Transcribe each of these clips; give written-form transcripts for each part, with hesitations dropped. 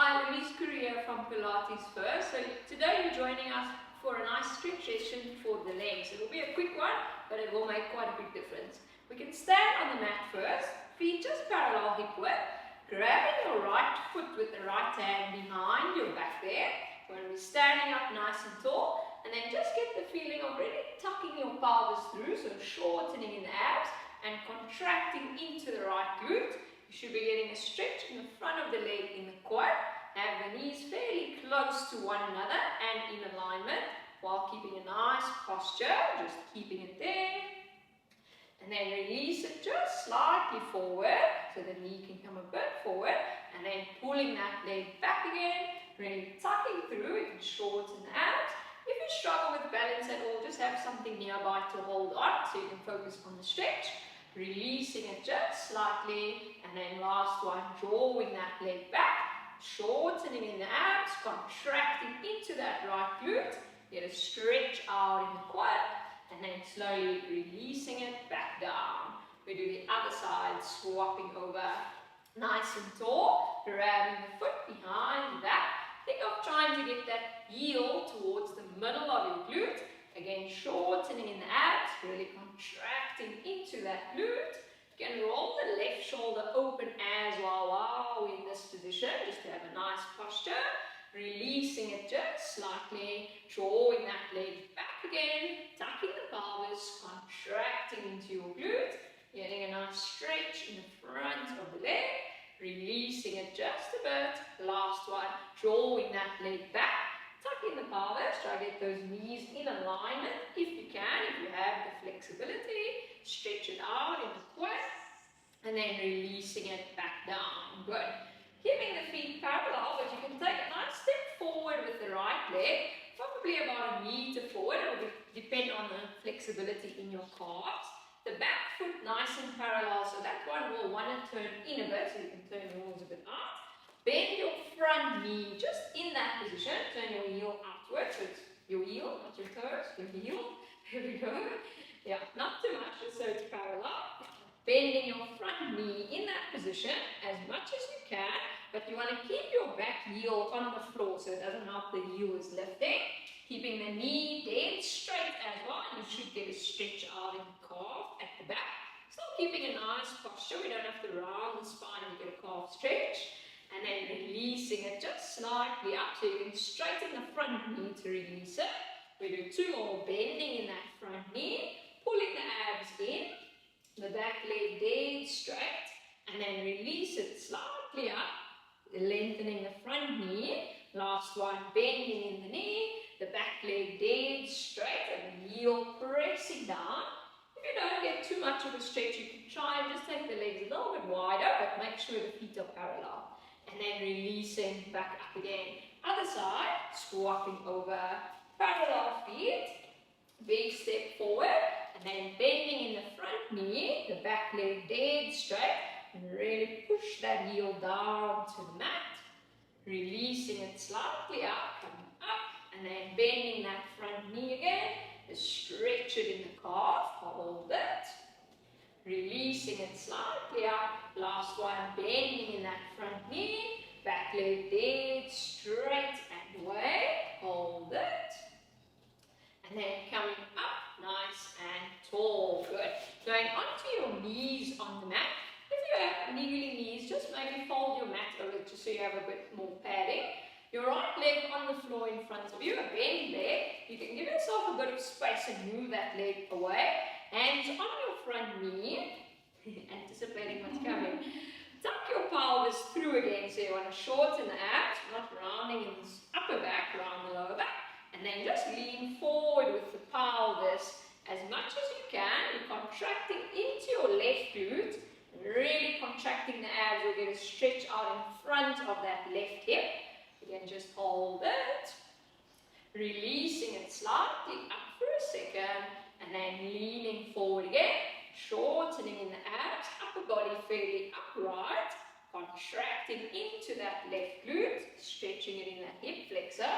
Hi, Louise Correa from Pilates First. So today you're joining us for a nice stretch session for the legs. It will be a quick one, but it will make quite a big difference. We can stand on the mat first, feet just parallel hip width, grabbing your right foot with the right hand behind your back there. We're going to be standing up nice and tall, and then just get the feeling of really tucking your pelvis through, so shortening in the abs and contracting into the right glute. You should be getting a stretch in the front of the leg in the quad. Have the knees fairly close to one another and in alignment while keeping a nice posture, just keeping it there. And then release it just slightly forward, so the knee can come a bit forward, and then pulling that leg back again, really tucking through. It can shorten the abs. If you struggle with balance at all, just have something nearby to hold on so you can focus on the stretch. Releasing it just slightly, and then last one, drawing that leg back, shortening in the abs, contracting into that right glute. Get a stretch out in the quad, and then slowly releasing it back down. We do the other side, swapping over, nice and tall, grabbing the foot behind the back. Think of trying to get that heel towards the middle of your glute. Again, shortening in the abs, really contracting into that glute. You can roll the left shoulder open as well while we're in this position, just to have a nice posture. Releasing it just slightly, drawing that leg back again, tucking the pelvis, contracting into your glute, getting a nice stretch in the front of the leg. Releasing it just a bit. Last one, drawing that leg back. Tuck in the pelvis, try to get those knees in alignment if you can, if you have the flexibility. Stretch it out in the quad, and then releasing it back down. Good. Keeping the feet parallel, but you can take a nice step forward with the right leg, probably about a meter forward. It will depend on the flexibility in your calves. The back foot nice and parallel, so that one will want to turn in a bit, so you can turn yours a bit out. Bend your front knee just in that position. Turn your heel outwards. So it's your heel, not your toes. Your heel. There we go. Yeah, not too much, just so it's parallel. Bending your front knee in that position as much as you can. But you want to keep your back heel on the floor so it doesn't help the heel is lifting. Keeping the knee dead straight as well. You should get a stretch out in the calf at the back. Still keeping a nice posture. We don't have to round the spine to get a calf stretch. And then releasing it just slightly up so you can straighten the front knee to release it. We do two more, bending in that front knee, pulling the abs in, the back leg dead straight, and then release it slightly up, lengthening the front knee. Last one, bending in the knee, the back leg dead straight, and the heel pressing down. If you don't get too much of a stretch, you can try and just take the legs a little bit wider, but make sure the feet are parallel. And then releasing back up again. Other side, swapping over, parallel feet, big step forward, and then bending in the front knee, the back leg dead straight, and really push that heel down to the mat. Releasing it slightly up, coming up, and then bending that front knee again, just stretch it in the calf, hold it. Releasing it slightly up. Last one, bending in that front knee. Back leg dead, straight and away. Hold it. And then coming up, nice and tall. Good. Going onto your knees on the mat. If you have niggly knees, just maybe fold your mat over just so you have a bit more padding. Your right leg on the floor in front of you, a bent leg. You can give yourself a bit of space and move that leg away. Hands on your front knee, anticipating what's coming. Tuck your pelvis through again, so you want to shorten the abs, not rounding in the upper back, round the lower back. And then just lean forward with the pelvis as much as you can. You're contracting into your left glute, and really contracting the abs. You'll get a stretch out in front of that left hip. Again, just hold it. Releasing it slightly up for a second. And then leaning forward again, shortening in the abs, upper body fairly upright, contracting into that left glute, stretching it in that hip flexor,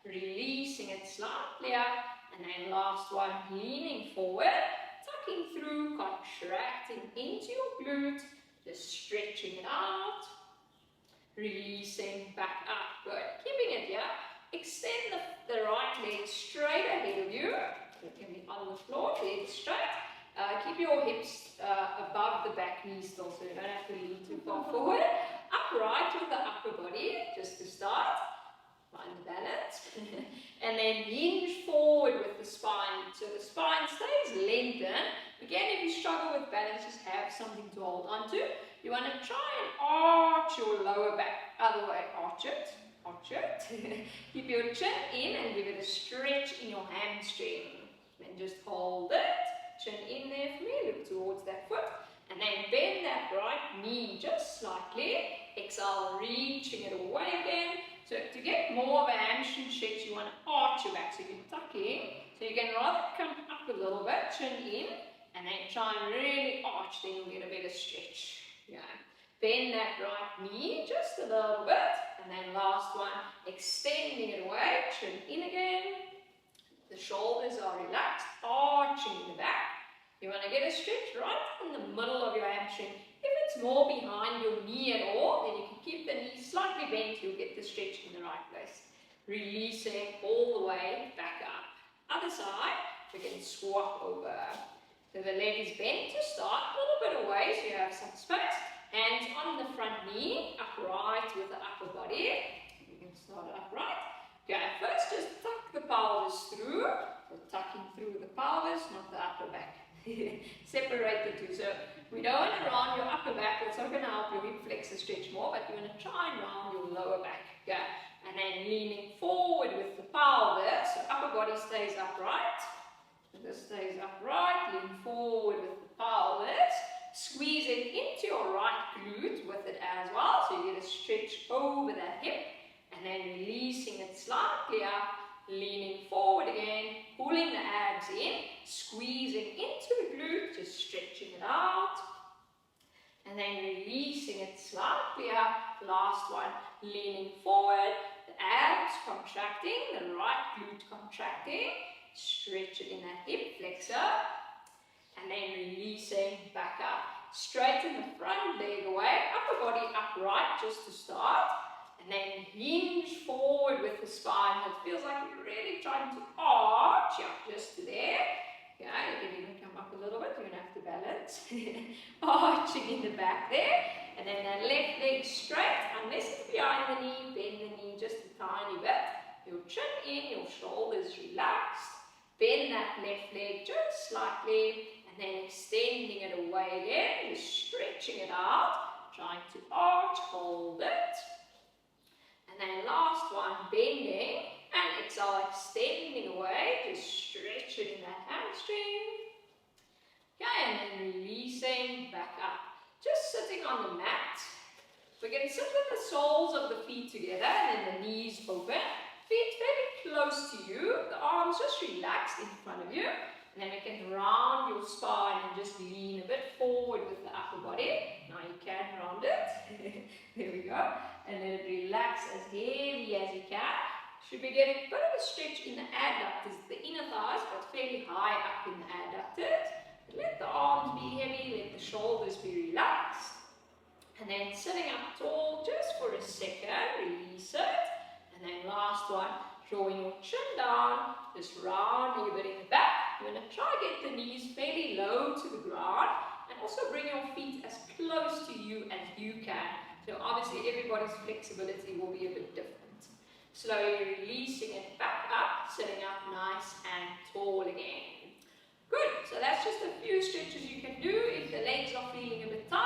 releasing it slightly up, and then last one, leaning forward, tucking through, contracting into your glute, just stretching it out, releasing back up. Good. Keeping it here. Extend the right leg straight ahead of you. It can be on the floor, legs straight. Keep your hips above the back knee still, so you don't have to lean too far forward. Upright with the upper body, just to start. Find the balance. And then hinge forward with the spine, so the spine stays lengthened. Again, if you struggle with balance, just have something to hold on to. You want to try and arch your lower back. Other way, arch it. Arch it. Keep your chin in and give it a stretch in your hamstring. Then just hold it. Chin in there for me. Look towards that foot. And then bend that right knee just slightly. Exhale, reaching it away again. So to get more of a hamstring stretch, you want to arch your back. So you're tucking. So you can rather come up a little bit, chin in, and then try and really arch, then you'll get a better stretch. Yeah. Bend that right knee just a little bit. And then last one, extending it away, chin in again. The shoulders are relaxed, arching in the back. You want to get a stretch right in the middle of your hamstring. If it's more behind your knee at all, then you can keep the knee slightly bent, you'll get the stretch in the right place. Releasing all the way back up. Other side, we can swap over. So the leg is bent to start, a little bit away so you have some space. Hands on the front knee, upright with the upper body. You can start upright. Okay, first just tuck the pelvis through. So tucking through the pelvis, not the upper back. Separate the two. So we don't want to round your upper back, that's not going to help your hip flexor stretch more, but you want to try and round your lower back. Okay. And then leaning forward with the pelvis, so upper body stays upright. So this stays upright, lean forward with the pelvis. Squeezing into your right glute with it as well, so you get a stretch over that hip. And then releasing it slightly up, leaning forward again, pulling the abs in, squeezing into the glute, just stretching it out. And then releasing it slightly up, last one, leaning forward, the abs contracting, the right glute contracting, stretch it in that hip flexor, and then releasing back up. Straighten the front leg away, upper body upright just to start. And then hinge forward with the spine. It feels like you're really trying to arch. Yeah, just to there. Yeah, you can even come up a little bit. You're going to have to balance. Arching in the back there. And then that left leg straight. Unless it's behind the knee, bend the knee just a tiny bit. Your chin in, your shoulders relaxed. Bend that left leg just slightly. And then extending it away again. Just stretching it out. Trying to arch, hold it. And then last one, bending, and exhale, extending away, just stretch it in that hamstring. Okay, and then releasing back up. Just sitting on the mat. We can sit with the soles of the feet together, and then the knees open. Feet very close to you, the arms just relaxed in front of you. And then we can round your spine and just lean a bit forward with the upper body. Now you can round it. There we go. And then relax as heavy as you can. Should be getting a bit of a stretch in the adductors, the inner thighs, but fairly high up in the adductors. Let the arms be heavy, let the shoulders be relaxed. And then sitting up tall just for a second, release it. And then last one, drawing your chin down, just rounding a bit in the back. You're going to try to get the knees fairly low to the ground and also bring your feet as close to you as you can. So obviously everybody's flexibility will be a bit different. Slowly releasing it back up, sitting up nice and tall again. Good, so that's just a few stretches you can do. If the legs are feeling a bit tight,